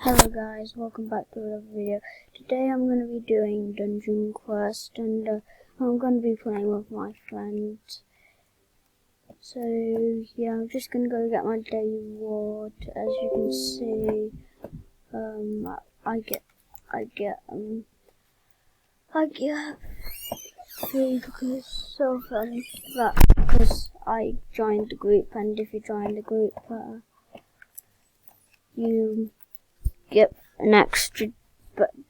Hello guys, welcome back to another video. Today I'm going to be doing Dungeon Quest and I'm going to be playing with my friends. So yeah, I'm just going to go get my daily reward. As you can see, I get 3 because of that because I joined the group, and if you join the group, you get an extra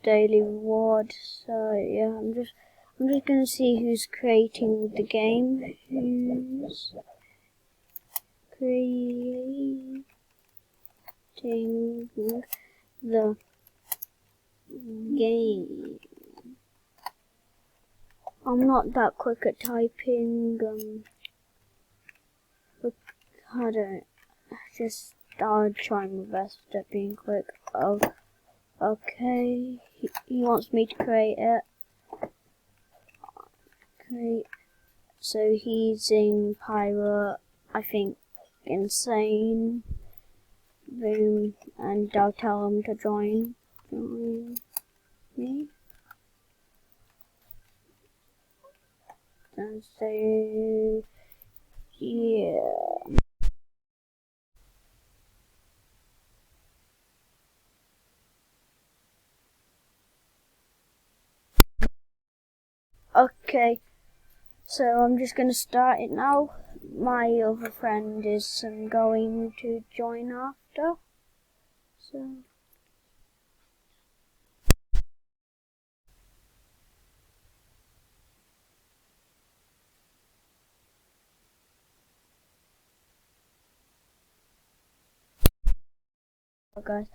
daily reward. So yeah, I'm just gonna see who's creating the game. Who's creating the game? I'm not that quick at typing. I'll try my best at being quick. Oh, okay. He wants me to create it. So he's in Pirate, I think, Insane. Boom, and I'll tell him to join me. And so, yeah. Okay, so I'm just going to start it now. My other friend is going to join after. So. Guys,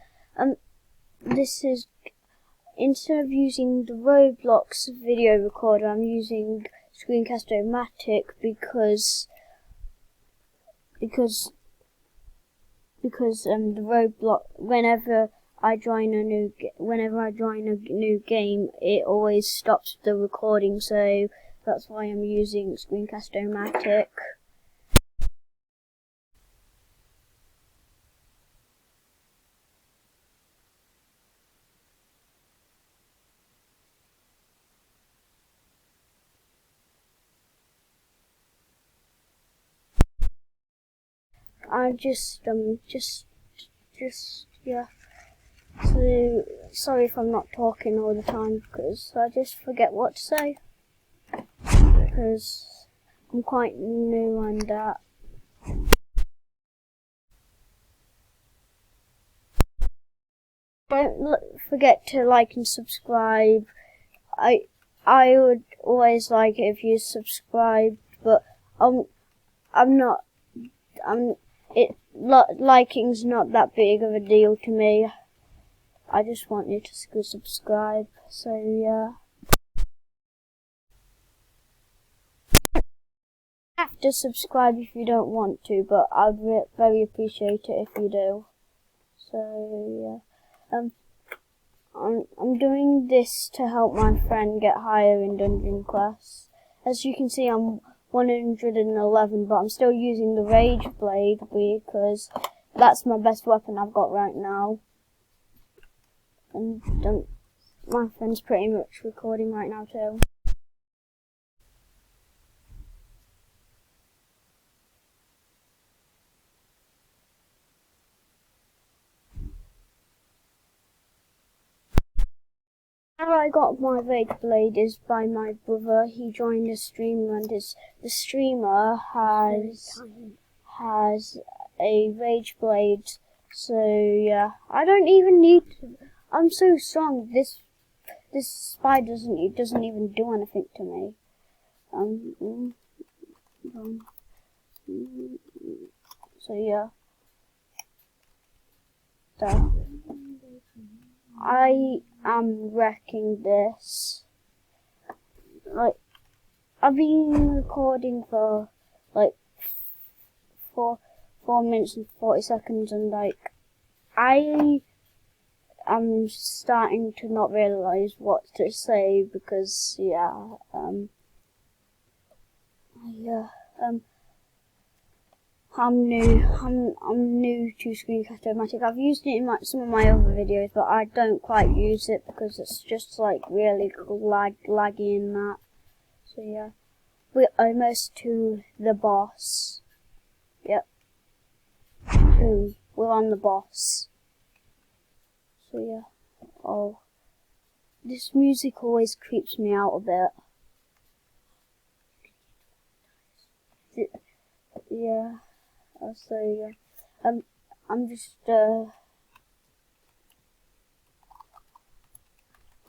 this is, instead of using the Roblox video recorder, I'm using Screencast-O-Matic because the Roblox, whenever I join a new game, it always stops the recording. So that's why I'm using Screencast-O-Matic. Yeah. So sorry if I'm not talking all the time because I just forget what to say because I'm quite new on that. Don't forget to like and subscribe. I would always like it if you subscribed, but liking's not that big of a deal to me. I just want you to subscribe. So yeah. You have to subscribe if you don't want to, but I'd very appreciate it if you do. So yeah. I'm doing this to help my friend get higher in Dungeon Quest. As you can see, I'm 111, but I'm still using the Rage Blade because that's my best weapon I've got right now. And my friend's pretty much recording right now too. How I got my Rage Blade is by my brother. He joined a streamer, and the streamer has a Rage Blade. So yeah, I don't even need to. I'm so strong. This spy doesn't even do anything to me. So yeah. So I am wrecking this. Like, I've been recording for like 4 minutes and 40 seconds, and like I am starting to not realize what to say because I'm new. I'm new to Screencast-O-Matic. I've used it in some of my other videos, but I don't quite use it because it's just like really laggy in that. So yeah, we're almost to the boss. Yep. Ooh, we're on the boss. So yeah. Oh, this music always creeps me out a bit. Yeah. So yeah. I'm just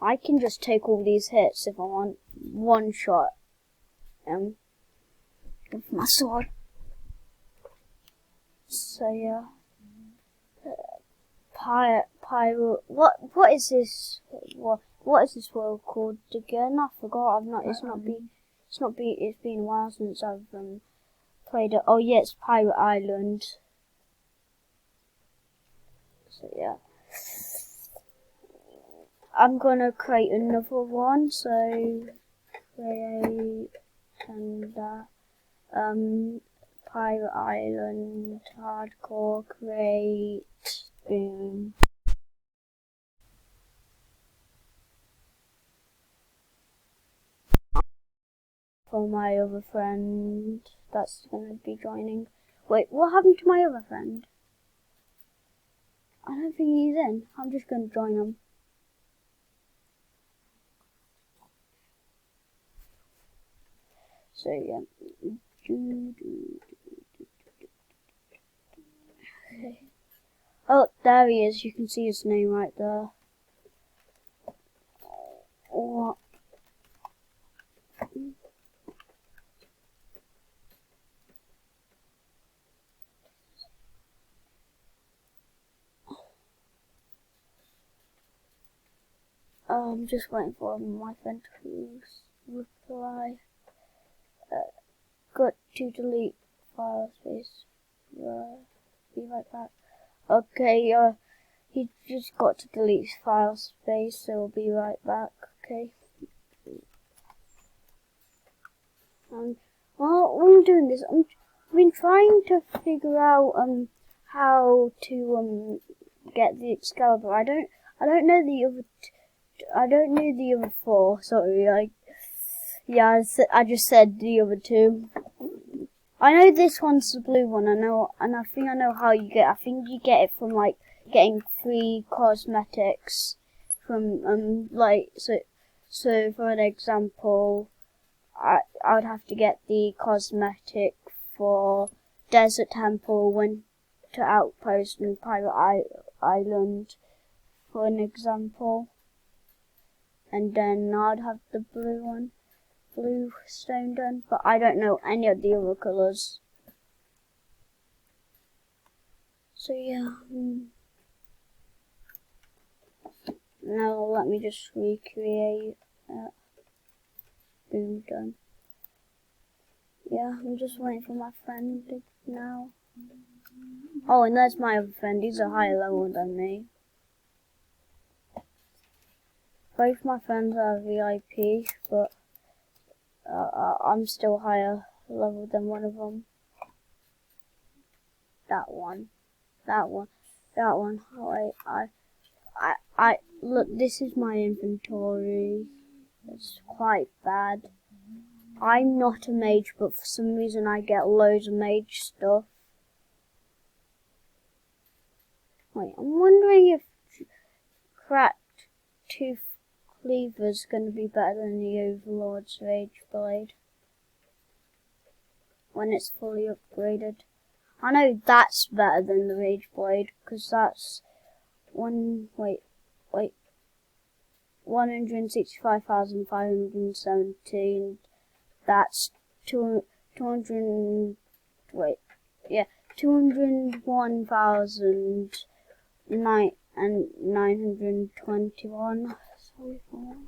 I can just take all these hits if I want one shot. With my sword. So yeah. Pyro. What is this? What is this world called again? I forgot. It's been a while since I've played it. Oh yeah, it's Pirate Island. So yeah. I'm gonna create another one. So create and Pirate Island hardcore create boom. For my other friend that's gonna be joining. Wait, what happened to my other friend? I don't think he's in. I'm just gonna join him. So yeah. Okay. Oh, there he is. You can see his name right there. What? I'm just waiting for my friend to reply. Got to delete file space. Be right back. Okay, he just got to delete file space, so we'll be right back. Okay. While I'm doing this, I've been trying to figure out how to get the Excalibur. I don't know the other. I don't know the other four. Sorry, yeah, I just said the other two. I know this one's the blue one. I know, and I think I know how you get. I think you get it from like getting free cosmetics from so for an example, I would have to get the cosmetic for Desert Temple, Winter Outpost, and Pirate Island for an example, and then I'd have the blue stone done, but I don't know any of the other colours. So yeah. Now let me just recreate it. Boom, done. Yeah, I'm just waiting for my friend now. Oh, and there's my other friend. He's a higher level than me. Both my friends are VIP, but I'm still higher level than one of them. That one. Oh, I look. This is my inventory. It's quite bad. I'm not a mage, but for some reason I get loads of mage stuff. Wait, I'm wondering if cracked tooth cleaver's going to be better than the Overlord's Rage Blade when it's fully upgraded. I know that's better than the Rage Blade because that's 165,517. That's 201,921. Sorry for that.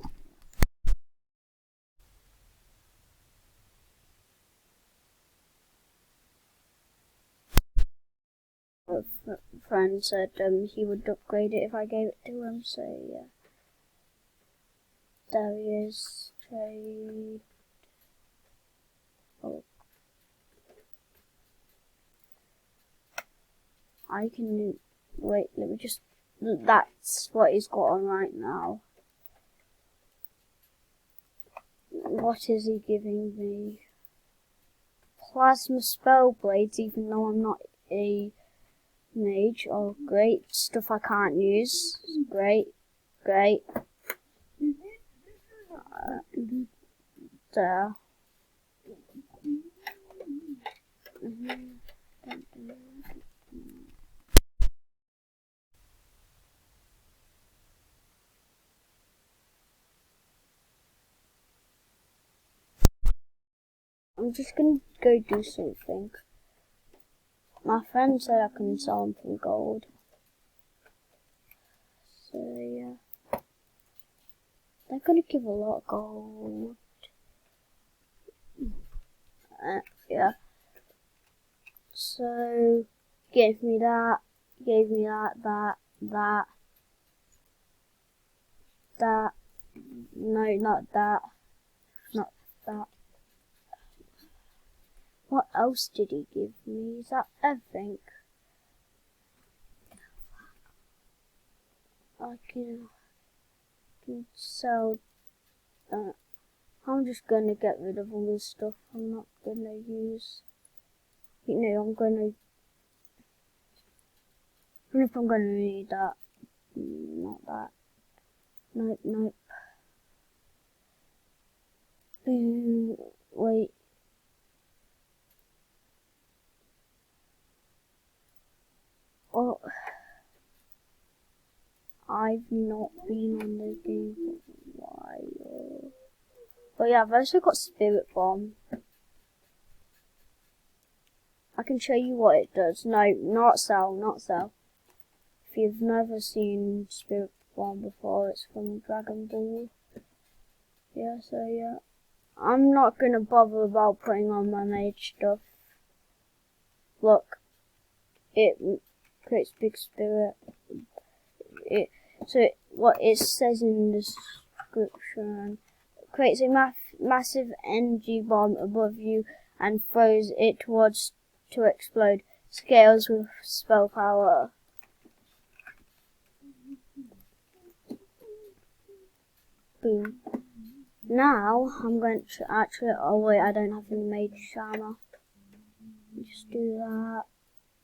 A friend said he would upgrade it if I gave it to him, so yeah. There he is. Trade. Oh. I can wait. Let me just. That's what he's got on right now. What is he giving me? Plasma spell blades, even though I'm not a mage. Oh, great stuff I can't use. Great. There. I'm just gonna go do something. My friend said I can sell him for gold. So yeah. They're gonna give a lot of gold. Yeah. So, gave me that, that. No, not that. What else did he give me? Is that everything? I can sell that. I'm just gonna get rid of all this stuff I'm not gonna use. You know, even if I'm gonna need that. Not that. Nope. Wait. Oh, I've not been on the game for a while. But yeah, I've also got Spirit Bomb. I can show you what it does. No, not sell. If you've never seen Spirit Bomb before, it's from Dragon Ball. Yeah, so yeah. I'm not gonna bother about putting on my mage stuff. Look, it creates big spirit. What it says in the description, creates a massive energy bomb above you and throws it towards to explode. Scales with spell power. Boom. Now I'm going to actually. Oh wait, I don't have any mage armor. Just do that.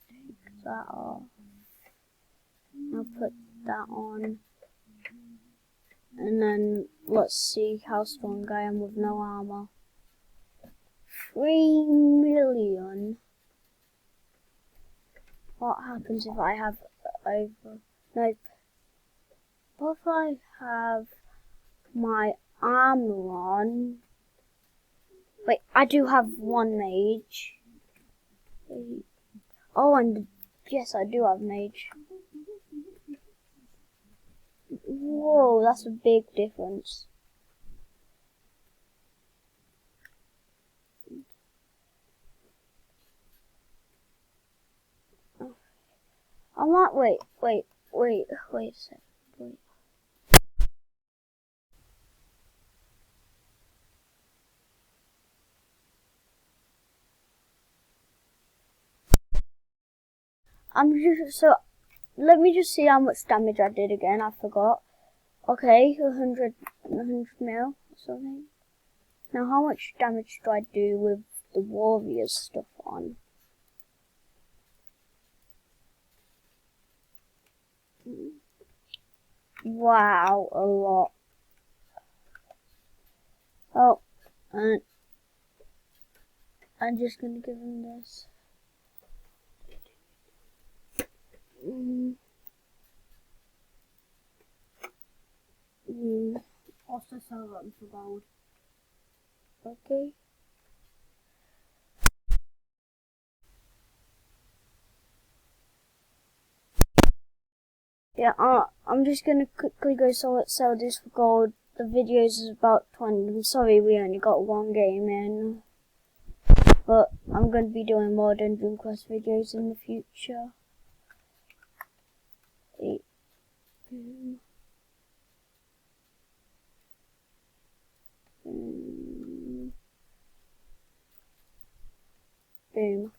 Take that off. I'll put that on. And then let's see how strong I am with no armor. 3 million. What happens if I have over? Nope. What if I have my armor on? Wait, I do have one mage. Oh, and yes, I do have mage. Whoa, that's a big difference. I might wait a sec. Wait. Let me just see how much damage I did again. I forgot. Okay, 100 mil or something. Now, how much damage do I do with the warriors stuff on? Wow, a lot. Oh, and I'm just gonna give him this. Also sell them for gold. Okay. Yeah, I'm just gonna quickly go sell this for gold. The video is about 20. I'm sorry we only got one game in. But I'm gonna be doing more Dungeon Quest videos in the future. Boom. Boom.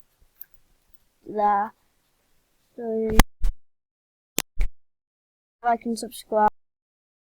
There. So like and subscribe.